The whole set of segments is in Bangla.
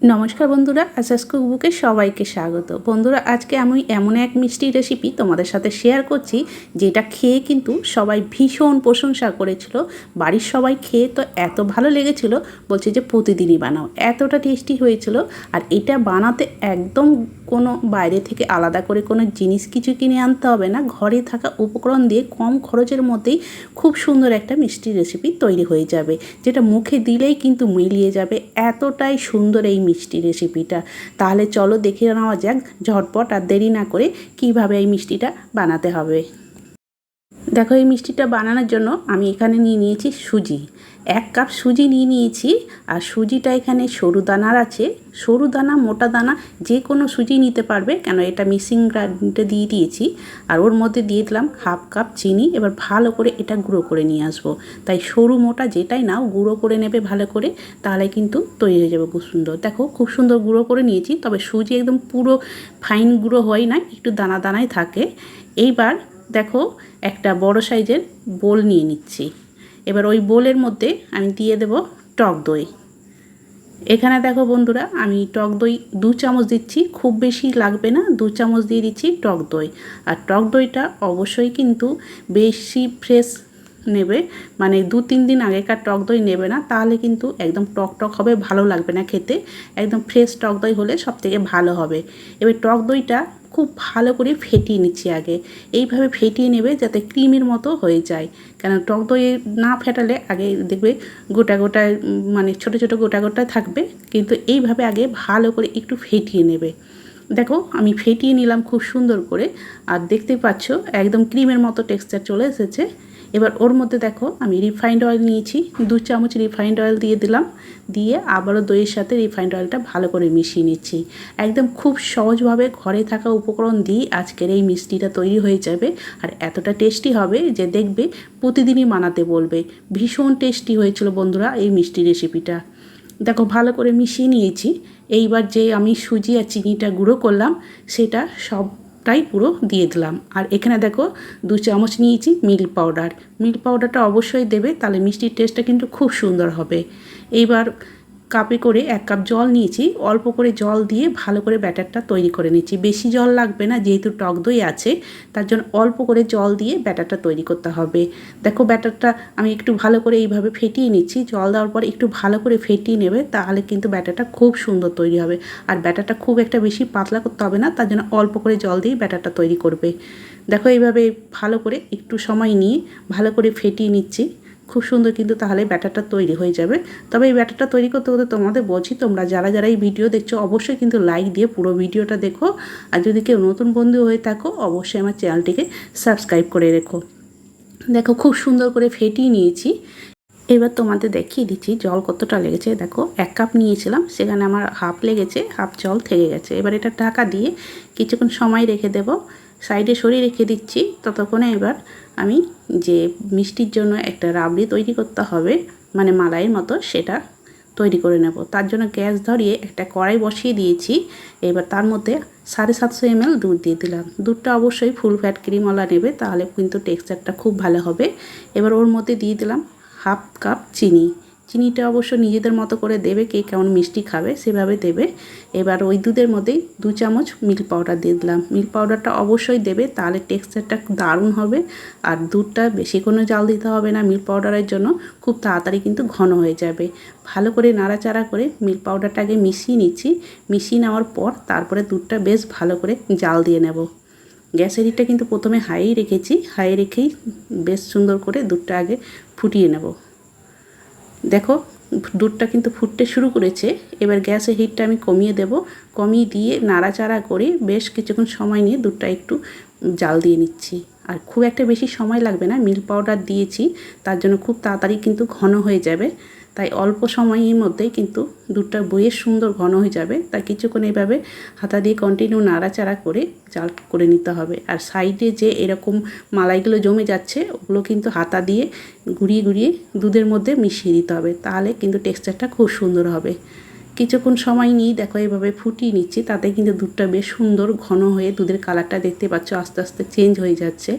নমস্কার বন্ধুরা, আসাস কুকবুকে সবাইকে স্বাগত। বন্ধুরা, আজকে আমি এমন এক মিষ্টি রেসিপি তোমাদের সাথে শেয়ার করছি যেটা খেয়ে কিন্তু সবাই ভীষণ প্রশংসা করেছিল। বাড়ির সবাই খেয়ে তো এত ভালো লেগেছিল, বলছে যে প্রতিদিনই বানাও, এতটা টেস্টি হয়েছিল। আর এটা বানাতে একদম কোনো বাইরে থেকে আলাদা করে কোনো জিনিস কিছু কিনে আনতে হবে না, ঘরে থাকা উপকরণ দিয়ে কম খরচের মধ্যেই খুব সুন্দর একটা মিষ্টি রেসিপি তৈরি হয়ে যাবে, যেটা মুখে দিলেই কিন্তু মিলিয়ে যাবে। এতটাই সুন্দর এই মিষ্টি রেসিপিটা। তাহলে চলো দেখে নেওয়া যাক ঝটপট আর দেরি না করে কিভাবে এই মিষ্টিটা বানাতে হবে। দেখো, এই মিষ্টিটা বানানোর জন্য আমি এখানে নিয়ে নিয়েছি সুজি। 1 কাপ সুজি নিয়ে নিয়েছি। আর সুজিটা এখানে সরু দানার আছে, সরু দানা মোটা দানা যে কোনো সুজি নিতে পারবে, কেন এটা মিক্সিং গ্রাইন্ডারে দিয়ে দিয়েছি। আর ওর মধ্যে দিয়ে দিলাম 1/2 কাপ চিনি। এবার ভালো করে এটা গুঁড়ো করে নিয়ে আসবো। তাই সরু মোটা যেটাই নাও গুঁড়ো করে নেবে ভালো করে, তাহলে কিন্তু তৈরি হয়ে যাবে খুব সুন্দর। দেখো, খুব সুন্দর গুঁড়ো করে নিয়েছি, তবে সুজি একদম পুরো ফাইন গুঁড়ো হয় না, একটু দানা দানাই থাকে। এইবার দেখো, একটা বড় সাইজের বোল নিয়ে নিচ্ছি। এবার ওই বোলের মধ্যে আমি দিয়ে দেব টক দই। এখানে দেখো বন্ধুরা, আমি টক দই 2 চামচ দিচ্ছি, খুব বেশি লাগবে না, 2 চামচ দিয়ে দিচ্ছি টক দই। আর টক দইটা অবশ্যই কিন্তু বেশি ফ্রেশ নেবে, মানে 2-3 দিন আগেকার টক দই নেবে না, তাহলে কিন্তু একদম টক টক হবে, ভালো লাগবে না খেতে। একদম ফ্রেশ টক দই হলে সবথেকে ভালো হবে। এবার টক দইটা খুব ভালো করে ফেটিয়ে নিচ্ছি আগে। এইভাবে ফেটিয়ে নেবে যাতে ক্রিমের মতো হয়ে যায়, কেন টক দই না ফেটালে আগে দেখবে গোটা গোটা, মানে ছোট ছোট গোটা গোটা থাকবে। কিন্তু এইভাবে আগে ভালো করে একটু ফেটিয়ে নেবে। দেখো, আমি ফেটিয়ে নিলাম খুব সুন্দর করে। আর দেখতে পাচ্ছ একদম ক্রিমের মতো টেক্সচার চলে এসেছে। এবার ওর মধ্যে দেখো, আমি রিফাইন্ড অয়েল নিয়েছি, 2 চামচ রিফাইন্ড অয়েল দিয়ে দিলাম। দিয়ে আবারও দইয়ের সাথে রিফাইন্ড অয়েলটা ভালো করে মিশিয়ে নিচ্ছি। একদম খুব সহজভাবে ঘরে থাকা উপকরণ দিয়ে আজকের এই মিষ্টিটা তৈরি হয়ে যাবে। আর এতটা টেস্টি হবে যে দেখবে প্রতিদিনই বানাতে বলবে। ভীষণ টেস্টি হয়েছিল বন্ধুরা এই মিষ্টি রেসিপিটা। দেখো, ভালো করে মিশিয়ে নিয়েছি। এইবার যে আমি সুজি আর চিনিটা গুঁড়ো করলাম সেটা সবটাই পুরো দিয়ে দিলাম। আর এখানে দেখো 2 চামচ নিয়েছি মিল্ক পাউডার। মিল্ক পাউডারটা অবশ্যই দেবে, তাহলে মিষ্টির টেস্টটা কিন্তু খুব সুন্দর হবে। এইবার কাপে করে 1 কাপ জল নিয়েছি, অল্প করে জল দিয়ে ভালো করে ব্যাটারটা তৈরি করে নিচ্ছি। বেশি জল লাগবে না, যেহেতু টক দই আছে, তার জন্য অল্প করে জল দিয়ে ব্যাটারটা তৈরি করতে হবে। দেখো, ব্যাটারটা আমি একটু ভালো করে এইভাবে ফেটিয়ে নিচ্ছি। জল দেওয়ার পর একটু ভালো করে ফেটিয়ে নেবে, তাহলে কিন্তু ব্যাটারটা খুব সুন্দর তৈরি হবে। আর ব্যাটারটা খুব একটা বেশি পাতলা করতে হবে না, তার জন্য অল্প করে জল দিয়ে ব্যাটারটা তৈরি করবে। দেখো, এইভাবে ভালো করে একটু সময় নিয়ে ভালো করে ফেটিয়ে নিচ্ছি। খুব সুন্দর কিন্তু তাহলে ব্যাটারটা তৈরি হয়ে যাবে। তবে এই ব্যাটারটা তৈরি করতে করতে তোমাদের বলছি, তোমরা যারা যারা এই ভিডিও দেখছো অবশ্যই কিন্তু লাইক দিয়ে পুরো ভিডিওটা দেখো। আর যদি কেউ নতুন বন্ধু হয়ে থাকো অবশ্যই আমার চ্যানেলটিকে সাবস্ক্রাইব করে রেখো। দেখো, খুব সুন্দর করে ফেটিয়ে নিয়েছি। এবার তোমাদের দেখিয়ে দিচ্ছি জল কতটা লেগেছে। দেখো, 1 কাপ নিয়েছিলাম, সেখানে আমার হাফ লেগেছে, হাফ জল থেকে গেছে। এবার এটা ঢাকা দিয়ে কিছুক্ষণ সময় রেখে দেব, সাইডে সরিয়ে রেখে দিচ্ছি। ততক্ষণে এবার আমি যে মিষ্টির জন্য একটা রাবড়ি তৈরি করতে হবে, মানে মালাইয়ের মতো, সেটা তৈরি করে নেব। তার জন্য গ্যাস ধরিয়ে একটা কড়াই বসিয়ে দিয়েছি। এবার তার মধ্যে 750 ml দুধ দিয়ে দিলাম। দুধটা অবশ্যই ফুল ফ্যাট ক্রিমওয়ালা নেবে, তাহলে কিন্তু টেক্সচারটা খুব ভালো হবে। এবার ওর মধ্যে দিয়ে দিলাম 1/2 কাপ চিনি। চিনিটা অবশ্য নিজেদের মতো করে দেবে, কে কেমন মিষ্টি খাবে সেভাবে দেবে। এবার ওই দুধের মধ্যেই 2 চামচ মিল্ক পাউডার দিয়ে দিলাম। মিল্ক পাউডারটা অবশ্যই দেবে, তাহলে টেক্সচারটা দারুণ হবে। আর দুধটা বেশি কোনো জাল দিতে হবে না মিল্ক পাউডারের জন্য, খুব তাড়াতাড়ি কিন্তু ঘন হয়ে যাবে। ভালো করে নাড়াচাড়া করে মিল্ক পাউডারটা আগে মিশিয়ে নিচ্ছি। মিশিয়ে নেওয়ার পর তারপরে দুধটা বেশ ভালো করে জাল দিয়ে নেব। গ্যাসের হিটটা কিন্তু প্রথমে হাই রেখেছি, হাই রেখেই বেশ সুন্দর করে দুধটা আগে ফুটিয়ে নেব। দেখো, দুধটা কিন্তু ফুটতে শুরু করেছে। এবার গ্যাসের হিটটা আমি কমিয়ে দেব। কমিয়ে দিয়ে নাড়াচাড়া করে বেশ কিছুক্ষণ সময় নিয়ে দুধটা একটু জাল দিয়ে নিচ্ছি। আর খুব একটা বেশি সময় লাগবে না, মিল্ক পাউডার দিয়েছি তার জন্য খুব তাড়াতাড়ি কিন্তু ঘন হয়ে যাবে। তাই অল্প সময়ের মধ্যেই কিন্তু দুধটা বইয়ে সুন্দর ঘন হয়ে যাবে। তাই কিছুক্ষণ এইভাবে হাতা দিয়ে কন্টিনিউ নাড়াচাড়া করে জাল করে নিতে হবে। আর সাইডে যে এরকম মালাইগুলো জমে যাচ্ছে ওগুলো কিন্তু হাতা দিয়ে ঘুরিয়ে ঘুরিয়ে দুধের মধ্যে মিশিয়ে দিতে হবে, তাহলে কিন্তু টেক্সচারটা খুব সুন্দর হবে। কিছুক্ষণ সময় নিয়ে দেখো এইভাবে ফুটিয়ে নিচ্ছি, তাতে কিন্তু দুধটা বেশ সুন্দর ঘন হয়ে দুধের কালারটা দেখতে পাচ্ছ আস্তে আস্তে চেঞ্জ হয়ে যাচ্ছে।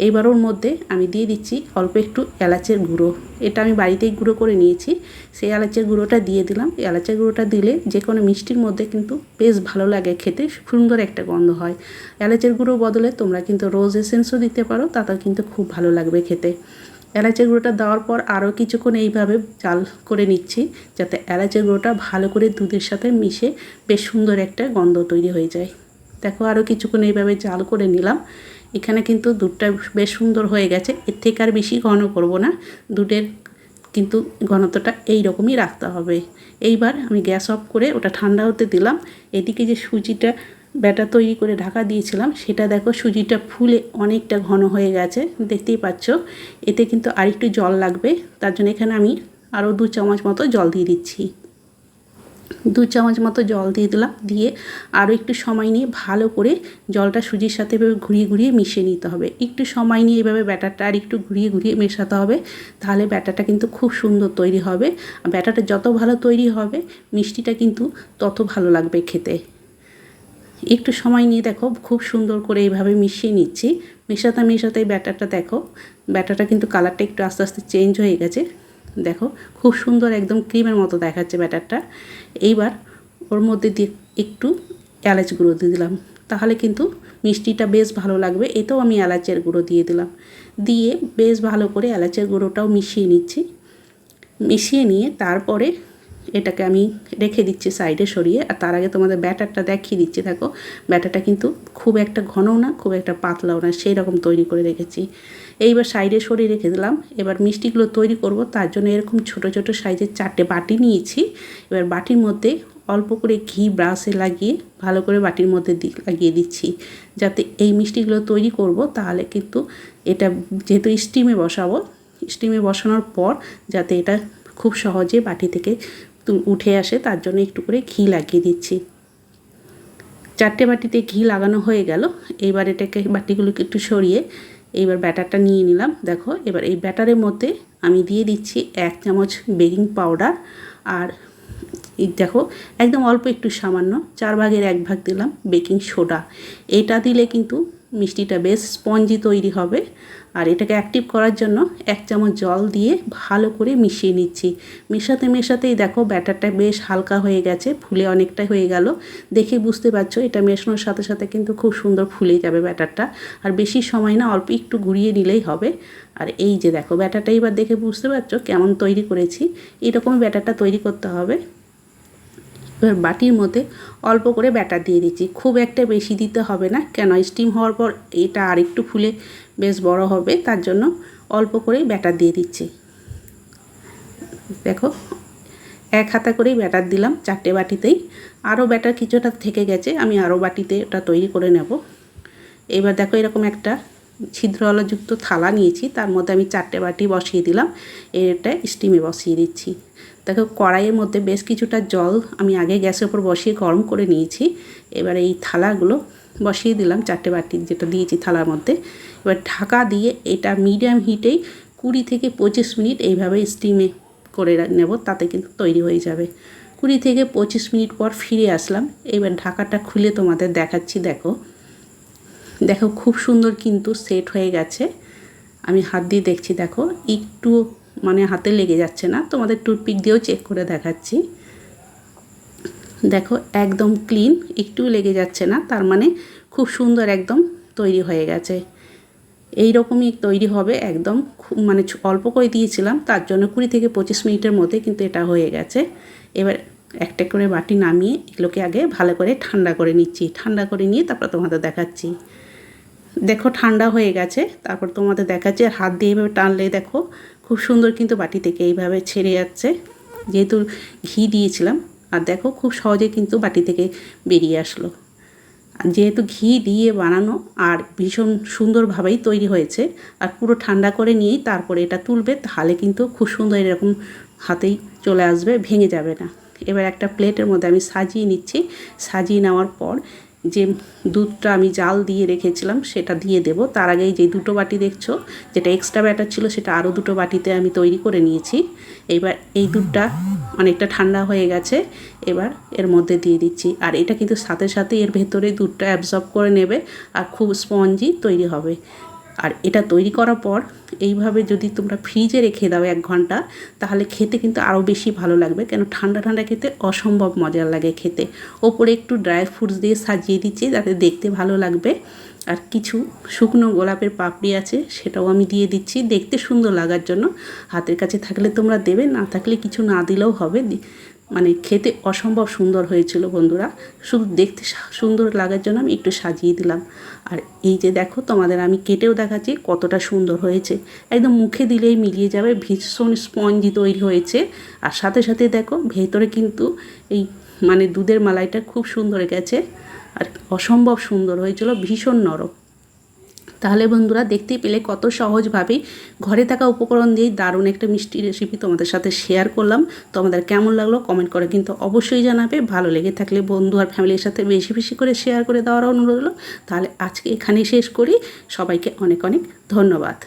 এইবার ওর মধ্যে আমি দিয়ে দিচ্ছি অল্প একটু এলাচের গুঁড়ো। এটা আমি বাড়িতেই গুঁড়ো করে নিয়েছি, সেই এলাচের গুঁড়োটা দিয়ে দিলাম। এলাচের গুঁড়োটা দিলে যে কোনো মিষ্টির মধ্যে কিন্তু বেশ ভালো লাগে খেতে, সুন্দর একটা গন্ধ হয়। এলাচের গুঁড়ো বদলে তোমরা কিন্তু রোজ এসেন্সও দিতে পারো, তাতেও কিন্তু খুব ভালো লাগবে খেতে। এলাচের গুঁড়োটা দেওয়ার পর আরও কিছুক্ষণ এইভাবে জাল করে নিচ্ছি, যাতে এলাচের গুঁড়োটা ভালো করে দুধের সাথে মিশে বেশ সুন্দর একটা গন্ধ তৈরি হয়ে যায়। দেখো আরও কিছুক্ষণ এইভাবে জাল করে নিলাম। এখানে কিন্তু দুধটা বেশ সুন্দর হয়ে গেছে। এর থেকে আর বেশি ঘন করব না, দুধের কিন্তু ঘনত্বটা এই রকমই রাখতে হবে। এইবার আমি গ্যাস অফ করে ওটা ঠান্ডা হতে দিলাম। এদিকে যে সুজিটা ব্যাটার তৈরি করে ঢাকা দিয়েছিলাম, সেটা দেখো সুজিটা ফুলে অনেকটা ঘন হয়ে গেছে, দেখতেই পাচ্ছ। এতে কিন্তু আরেকটু জল লাগবে, তার জন্য এখানে আমি আরও 2 চামচ মতো জল দিয়ে দিচ্ছি। 2 চামচ মতো জল দিয়ে দিলাম, দিয়ে আরও একটু সময় নিয়ে ভালো করে জলটা সুজির সাথে এভাবে ঘুরিয়ে ঘুরিয়ে মিশিয়ে নিতে হবে। একটু সময় নিয়ে এভাবে ব্যাটারটা আর একটু ঘুরিয়ে ঘুরিয়ে মেশাতে হবে, তাহলে ব্যাটারটা কিন্তু খুব সুন্দর তৈরি হবে। আর ব্যাটারটা যত ভালো তৈরি হবে মিষ্টিটা কিন্তু তত ভালো লাগবে খেতে। একটু সময় নিয়ে দেখো খুব সুন্দর করে এইভাবে মিশিয়ে নিচ্ছি। মেশাতে মেশাতেই ব্যাটারটা দেখো, ব্যাটারটা কিন্তু কালারটা একটু আস্তে আস্তে চেঞ্জ হয়ে গেছে। দেখো খুব সুন্দর একদম ক্রিমের মতো দেখাচ্ছে ব্যাটারটা। এইবার ওর মধ্যে দিয়ে একটু এলাচ গুঁড়ো দিয়ে দিলাম, তাহলে কিন্তু মিষ্টিটা বেশ ভালো লাগবে। এতেও আমি এলাচের গুঁড়ো দিয়ে দিলাম, দিয়ে বেশ ভালো করে এলাচের গুঁড়োটাও মিশিয়ে নিচ্ছি। মিশিয়ে নিয়ে তারপরে এটাকে আমি রেখে দিচ্ছি সাইডে সরিয়ে। আর তার আগে তোমাদের ব্যাটারটা দেখিয়ে দিচ্ছি। দেখো ব্যাটারটা কিন্তু খুব একটা ঘনও না, খুব একটা পাতলাও না, সেই রকম তৈরি করে রেখেছি। এইবার সাইডে সরিয়ে রেখে দিলাম। এবার মিষ্টিগুলো তৈরি করব, তার জন্য এরকম ছোট ছোট সাইজের 4টে বাটি নিয়েছি। এবার বাটির মধ্যে অল্প করে ঘি ব্রাশে লাগিয়ে ভালো করে বাটির মধ্যে লাগিয়ে দিচ্ছি, যাতে এই মিষ্টিগুলো তৈরি করব। তাহলে কিন্তু এটা যেহেতু স্টিমে বসাবো, স্টিমে বসানোর পর যাতে এটা খুব সহজে বাটি থেকে উঠে আসে, তার জন্য একটু করে ঘি লাগিয়ে দিচ্ছি। 4টে বাটিতে ঘি লাগানো হয়ে গেল। এইবার এটাকে বাটিগুলোকে একটু সরিয়ে এইবার ব্যাটারটা নিয়ে নিলাম। দেখো এবার এই ব্যাটারের মধ্যে আমি দিয়ে দিচ্ছি 1 চামচ বেকিং পাউডার। আর এই দেখো একদম অল্প একটু সামান্য 4 ভাগের 1 ভাগ দিলাম বেকিং সোডা। এটা দিলে কিন্তু মিষ্টিটা বেশ স্পঞ্জি তৈরি হবে। আর এটাকে অ্যাক্টিভ করার জন্য 1 চামচ জল দিয়ে ভালো করে মিশিয়ে নিচ্ছি। মেশাতে মেশাতেই দেখো ব্যাটারটা বেশ হালকা হয়ে গেছে, ফুলে অনেকটা হয়ে গেল। দেখে বুঝতে পারছো এটা মেশানোর সাথে সাথে কিন্তু খুব সুন্দর ফুলে যাবে ব্যাটারটা। আর বেশি সময় না, অল্প একটু ঘুরিয়ে নিলেই হবে। আর এই যে দেখো ব্যাটারটা এবার দেখে বুঝতে পারছো কেমন তৈরি করেছি। এইরকমই ব্যাটারটা তৈরি করতে হবে। এবার বাটির মধ্যে অল্প করে ব্যাটার দিয়ে দিচ্ছি, খুব একটা বেশি দিতে হবে না, কেন স্টিম হওয়ার পর এটা আরেকটু ফুলে বেশ বড় হবে, তার জন্য অল্প করেই ব্যাটার দিয়ে দিচ্ছি। দেখো 1 হাতা করেই ব্যাটার দিলাম 4টে বাটিতেই। আরও ব্যাটার কিছুটা থেকে গেছে, আমি আরও বাটিতে ওটা তৈরি করে নেব। এবার দেখো এরকম একটা ছিদ্রওয়ালাযুক্ত থালা নিয়েছি, তার মধ্যে আমি 4টে বাটি বসিয়ে দিলাম। এটা স্টিমে বসিয়ে দিচ্ছি। দেখো কড়াইয়ের মধ্যে বেশ কিছুটা জল আমি আগে গ্যাসের উপর বসিয়ে গরম করে নিয়েছি। এবার এই থালাগুলো বসিয়ে দিলাম 4টে বাটি যেটা দিয়েছি থালার মধ্যে। এবার ঢাকা দিয়ে এটা মিডিয়াম হিটেই 20 থেকে 25 মিনিট এইভাবে স্টিমে করে নেব, তাতে কিন্তু তৈরি হয়ে যাবে। 20 থেকে 25 মিনিট পর ফিরে আসলাম। এবার ঢাকাটা খুলে তোমাদের দেখাচ্ছি। দেখো দেখো খুব সুন্দর কিন্তু সেট হয়ে গেছে। আমি হাত দিয়ে দেখছি, দেখো একটু মানে হাতে লেগে যাচ্ছে না, তোমাদের টুথপিক দিয়েও চেক করে দেখাচ্ছি। দেখো একদম ক্লিন, একটু লেগে যাচ্ছে না, তার মানে খুব সুন্দর একদম তৈরি হয়ে গেছে। এই রকমই তৈরি হবে একদম, মানে অল্প করে দিয়েছিলাম, তার জন্য 20 থেকে 25 মিনিটের মধ্যে কিন্তু এটা হয়ে গেছে। এবার একটা করে বাটি নামিয়ে এগুলোকে আগে ভালো করে ঠান্ডা করে নিচ্ছি। ঠান্ডা করে নিয়ে তারপর তোমাদের দেখাচ্ছি। দেখো ঠান্ডা হয়ে গেছে, তারপর তোমাদের দেখাচ্ছি। আর হাত দিয়ে এইভাবে টানলে দেখো খুব সুন্দর কিন্তু বাটি থেকে এইভাবে ছেড়ে যাচ্ছে, যেহেতু ঘি দিয়েছিলাম। আর দেখো খুব সহজে কিন্তু বাটি থেকে বেরিয়ে আসলো। যেহেতু ঘি দিয়ে বানানো আর ভীষণ সুন্দরভাবেই তৈরি হয়েছে। আর পুরো ঠান্ডা করে নিয়েই তারপরে এটা তুলবে, তাহলে কিন্তু খুব সুন্দর এরকম হাতেই চলে আসবে, ভেঙে যাবে না। এবার একটা প্লেটের মধ্যে আমি সাজিয়ে নিচ্ছি। সাজিয়ে নেওয়ার পর যে দুধটা আমি জাল দিয়ে রেখেছিলাম সেটা দিয়ে দেব। তার আগেই যে 2টো বাটি দেখছো, যেটা এক্সট্রা ব্যাটার ছিল সেটা আরও 2টো বাটিতে আমি তৈরি করে নিয়েছি। এবার এই দুধটা অনেকটা ঠান্ডা হয়ে গেছে, এবার এর মধ্যে দিয়ে দিচ্ছি। আর এটা কিন্তু সাথে সাথে এর ভেতরে দুধটা অ্যাবজর্ব করে নেবে আর খুব স্পঞ্জি তৈরি হবে। আর এটা তৈরি করার পর এইভাবে যদি তোমরা ফ্রিজে রেখে দাও 1 ঘন্টা, তাহলে খেতে কিন্তু আরও বেশি ভালো লাগবে, কেন ঠান্ডা ঠান্ডা খেতে অসম্ভব মজার লাগে খেতে। ওপরে একটু ড্রাই ফ্রুটস দিয়ে সাজিয়ে দিচ্ছি যাতে দেখতে ভালো লাগবে। আর কিছু শুকনো গোলাপের পাপড়ি আছে, সেটাও আমি দিয়ে দিচ্ছি দেখতে সুন্দর লাগার জন্য। হাতের কাছে থাকলে তোমরা দেবে, না থাকলে কিছু না দিলেও হবে। মানে খেতে অসম্ভব সুন্দর হয়েছিল বন্ধুরা, শুধু দেখতে সুন্দর লাগার জন্য আমি একটু সাজিয়ে দিলাম। আর এই যে দেখো, তোমাদের আমি কেটেও দেখাচ্ছি কতটা সুন্দর হয়েছে, একদম মুখে দিলেই মিলিয়ে যাবে, ভীষণ স্পঞ্জি তৈরি হয়েছে। আর সাথে সাথে দেখো ভেতরে কিন্তু এই মানে দুধের মালাইটা খুব সুন্দর গেছে, আর অসম্ভব সুন্দর হয়েছিল, ভীষণ নরম। তাহলে বন্ধুরা দেখতেই পেলে কত সহজভাবেই ঘরে থাকা উপকরণ দিয়েই দারুণ একটা মিষ্টি রেসিপি তোমাদের সাথে শেয়ার করলাম। তোমাদের কেমন লাগলো কমেন্ট করে কিন্তু অবশ্যই জানাবে। ভালো লেগে থাকলে বন্ধু আর ফ্যামিলির সাথে বেশি বেশি করে শেয়ার করে দেওয়ার অনুরোধ হলো। তাহলে আজকে এখানেই শেষ করি। সবাইকে অনেক অনেক ধন্যবাদ।